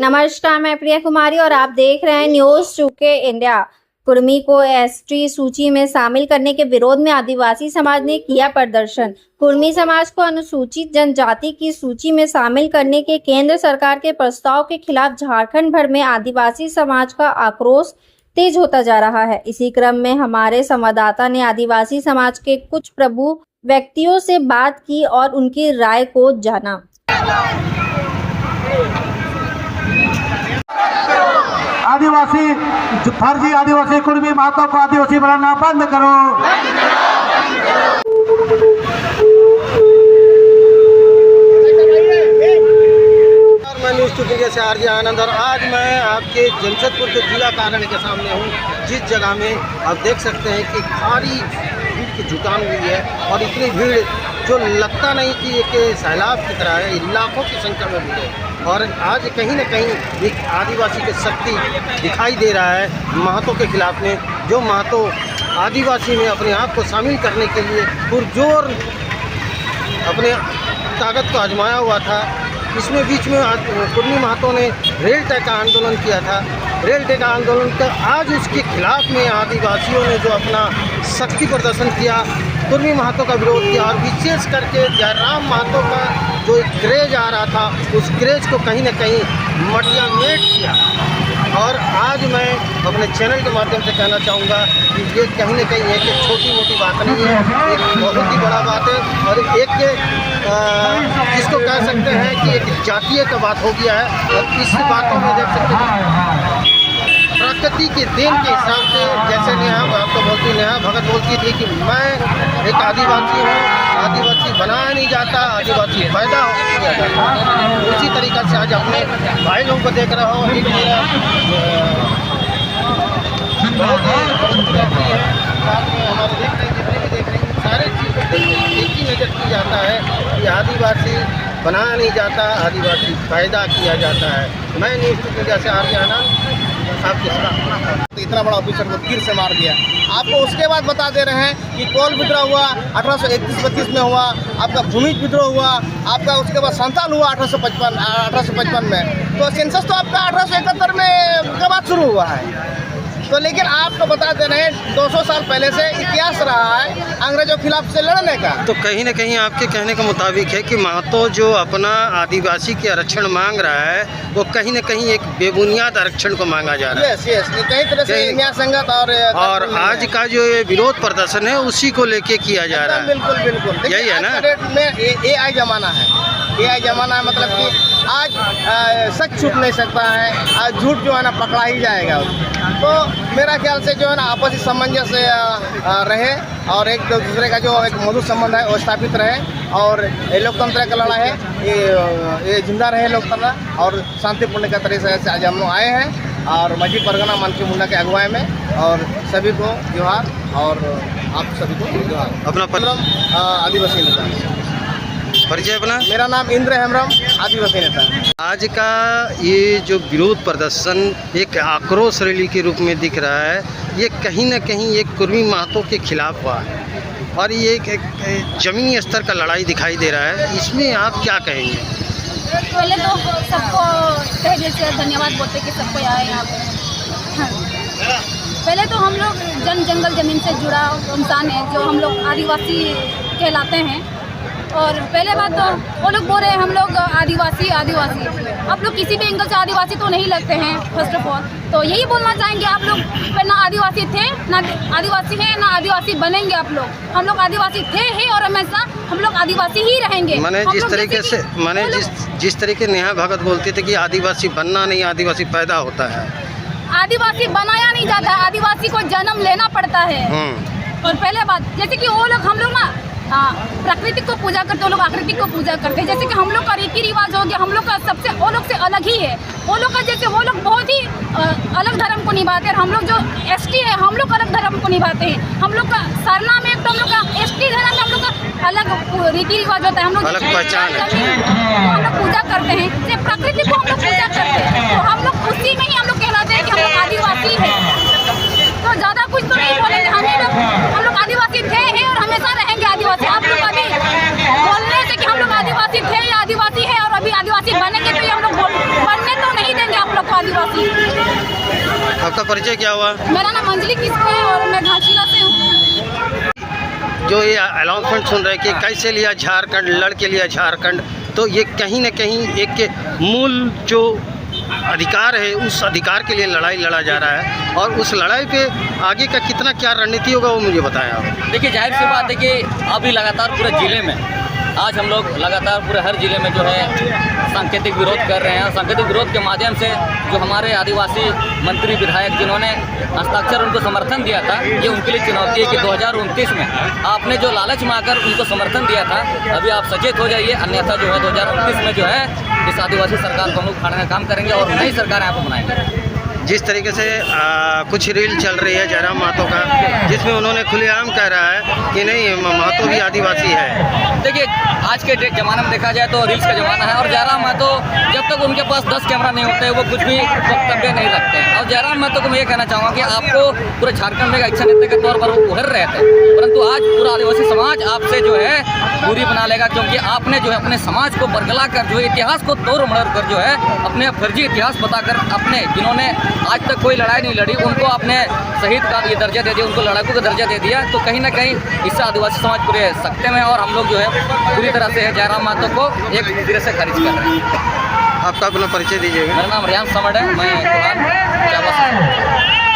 नमस्कार, मैं प्रिया कुमारी और आप देख रहे हैं न्यूज चुके इंडिया। कुर्मी को एसटी सूची में शामिल करने के विरोध में आदिवासी समाज ने किया प्रदर्शन। कुर्मी समाज को अनुसूचित जनजाति की सूची में शामिल करने के केंद्र सरकार के प्रस्ताव के खिलाफ झारखंड भर में आदिवासी समाज का आक्रोश तेज होता जा रहा है। इसी क्रम में हमारे संवाददाता ने आदिवासी समाज के कुछ प्रमुख व्यक्तियों से बात की और उनकी राय को जाना। आदिवासी फर्जी आदिवासी कुर्मी महतो को आदिवासी बनाना बंद करो। मैं न्यूज़ चुके इंडिया से आरजे आनंद और आज मैं आपके जमशेदपुर के जिला कार्यालय के सामने हूँ, जिस जगह में आप देख सकते हैं कि भारी भीड़ की जुटान हुई है और इतनी भीड़ जो लगता नहीं कि एक सैलाब की तरह है, लाखों की संख्या में भीड़ है। और आज कहीं न कहीं एक आदिवासी की शक्ति दिखाई दे रहा है महतों के खिलाफ में, जो महतो आदिवासी में अपने आप को शामिल करने के लिए पुरजोर अपने ताकत को आजमाया हुआ था। इसमें बीच में कुर्मी महतों ने रेल टैग का आंदोलन किया था। रेल टैग का आंदोलन का आज उसके खिलाफ में आदिवासियों ने जो अपना शक्ति प्रदर्शन किया, कुर्मी महतों का विरोध किया और विशेष करके जयराम महतो का जो एक क्रेज आ रहा था, उस क्रेज को कहीं न कहीं मटियामेट किया। और आज मैं अपने चैनल के माध्यम से कहना चाहूँगा कि ये कहीं न कहीं एक छोटी मोटी बात नहीं है, एक बहुत ही बड़ा बात है और एक जिसको कह सकते हैं कि एक जातीय का बात हो गया है। और इस बातों में देख सकते हैं प्रकृति के देन के हिसाब से, जैसे नेहा भगत बोलती थी कि मैं एक आदिवासी हूँ, आदिवासी बनाया नहीं जाता, आदिवासी पैदा किया जाता। उसी तरीक़ा से आज अपने भाई लोगों को देख रहा हूँ, एक मेरा बहुत ही है, साथ में हमारे देख रहे हैं, जितने भी देख रहे हैं, सारे चीज़ को एक ही नज़र की जाता है कि आदिवासी बनाया नहीं जाता, आदिवासी पैदा किया जाता है। मैं न्यूज़ चुके इंडिया से आरजे आनंद तो इतना बड़ा ऑफिसर को तीर से मार दिया। आपको उसके बाद बता दे रहे हैं कि कोल विद्रोह हुआ 1831-32 में हुआ, आपका भूमि विद्रोह हुआ, आपका उसके बाद संताल हुआ 1855 में। तो सेंसस तो आपका 1871 में के बाद शुरू हुआ है। तो लेकिन आपको बता दे रहे हैं 200 साल पहले से इतिहास रहा है अंग्रेजों के खिलाफ से लड़ने का। तो कहीं न कहीं आपके कहने के मुताबिक है कि महतो जो अपना आदिवासी के आरक्षण मांग रहा है, वो कहीं न कहीं एक बेबुनियाद आरक्षण को मांगा जा रहा है। यस, कई तरह से न्याय संगत और आज का जो ये विरोध प्रदर्शन है उसी को लेके किया जा रहा है। बिल्कुल यही है ना। में AI जमाना है, AI जमाना है, मतलब कि आज सच छुप नहीं सकता है, आज झूठ जो है ना पकड़ा ही जाएगा। तो मेरा ख्याल से जो है ना आपसी सामंजस्य रहे और एक दूसरे का जो एक मधुर संबंध है वो स्थापित रहे और ये लोकतंत्र का लड़ाई है, ये जिंदा रहे लोकतंत्र और शांतिपूर्ण का तरीके से आज हम लोग आए हैं और मझी परगना मानकी मुंडा के अगुवाई में। और सभी को जोहार और आप सभी को जोहार। अपना आदिवासी नेता परिचय अपना। मेरा नाम इंद्र हेम्ब्रम, आदिवासी नेता। आज का ये जो विरोध प्रदर्शन एक आक्रोश रैली के रूप में दिख रहा है, ये कहीं न कहीं एक कुर्मी महतो के खिलाफ हुआ है और ये एक ज़मीनी स्तर का लड़ाई दिखाई दे रहा है। इसमें आप क्या कहेंगे? पहले तो सबको तहे से धन्यवाद बोलते कि सबको आए यहाँ पे। हाँ, पहले तो हम लोग जंगल ज़मीन से जुड़ा इंसान है, जो हम लोग आदिवासी कहलाते हैं। और पहले बात तो वो लोग बोल रहे हैं हम लोग आदिवासी। आप लोग किसी भी एंगल से आदिवासी तो नहीं लगते हैं फर्स्ट ऑफ ऑल। तो यही बोलना चाहेंगे, आप लोग ना आदिवासी थे, ना आदिवासी हैं, ना आदिवासी बनेंगे। आप लोग हम लोग आदिवासी थे ही और हमेशा हम लोग आदिवासी ही रहेंगे। मैंने जिस तरीके से जिस तरीके नेहा भगत बोलती थी कि आदिवासी बनना नहीं, आदिवासी पैदा होता है। आदिवासी बनाया नहीं जाता, आदिवासी को जन्म लेना पड़ता है। और पहले बात जैसे कि वो लोग हम लोग ना प्रकृति को पूजा करते, वो लोग आकृति को पूजा करते हैं। जैसे कि हम लोग का रीति रिवाज हो गया, हम लोग का सबसे वो लोग से अलग ही है। वो लोग का जैसे वो लोग बहुत ही अलग धर्म को निभाते हैं। हम लोग जो ST है, हम लोग अलग धर्म को निभाते हैं। हम लोग का सरना में एक तो हम लोग का ST धर्म में हम लोग का अलग रीति रिवाज होता है। हम लोग अलग पहचान है, हम लोग पूजा करते हैं, जैसे प्रकृति को हम लोग पूजा करते हैं। तो हम लोग उसी में ही हम लोग कहलाते हैं कि हम लोग आदिवासी हैं। तो ज़्यादा कुछ तो नहीं बोलेंगे, हम लोग आदिवासी थे हैं और हमेशा रहेंगे आदिवासी। आप लोग अभी बोलने से कि हम लोग आदिवासी थे या आदिवासी है और अभी आदिवासी बनेंगे, तो ये हम लोग बनने तो नहीं देंगे। आदिवासी। आपका परिचय क्या हुआ? मेरा नाम अंजलि किस्को है और मैं घाटशिला से हूँ। जो ये अनाउंसमेंट सुन रहे हैं कि कैसे लिया झारखंड, लड़के लिया झारखंड, तो ये कहीं ना कहीं एक मूल जो अधिकार है उस अधिकार के लिए लड़ाई लड़ा जा रहा है, और उस लड़ाई पे आगे का कितना क्या रणनीति होगा वो मुझे बताएं आप। देखिए, जाहिर सी बात है कि अभी लगातार पूरे ज़िले में आज हम लोग लगातार पूरे हर ज़िले में जो है सांकेतिक विरोध कर रहे हैं। सांकेतिक विरोध के माध्यम से जो हमारे आदिवासी मंत्री विधायक जिन्होंने हस्ताक्षर उनको समर्थन दिया था, ये उनके लिए चुनौती है कि 2029 में आपने जो लालच में आकर उनको समर्थन दिया था, अभी आप सचेत हो जाइए, अन्यथा जो है 2029 में जो है इस आदिवासी सरकार को हम लोग उखाड़ने का काम करेंगे और नई सरकार यहाँ पर बनाएंगे। जिस तरीके से कुछ रील चल रही है जयराम महतो का, जिसमें उन्होंने खुलेआम कह रहा है कि नहीं महतो भी आदिवासी है। देखिए, आज के ज़माने में देखा जाए तो रील्स का ज़माना है, और जयराम महतो जब तक उनके पास 10 कैमरा नहीं होते वो कुछ भी वक्तव्य नहीं रखते हैं। और जयराम महतो को मैं ये कहना चाहूँगा कि आपको पूरे झारखंड में एक अच्छा नेता के तौर पर वो उभर रहे थे, परंतु आज पूरा आदिवासी समाज आपसे जो है दूरी बना लेगा, क्योंकि आपने जो है अपने समाज को बरगला कर जो है इतिहास को तोड़ मरोड़ कर जो है अपने फर्जी इतिहास बताकर अपने जिन्होंने आज तक कोई लड़ाई नहीं लड़ी उनको आपने शहीद का ये दर्जा दे दिया, उनको लड़ाकू का दर्जा दे दिया। तो कहीं ना कहीं इससे आदिवासी समाज पूरे सकते में, और हम लोग जो है पूरी तरह से जयराम महतो को एक सिरे से खारिज कर रहे हैं। आपका अपना परिचय दीजिएगा। मेरा नाम रियान समड़ है, मैं कुरान चाबा से।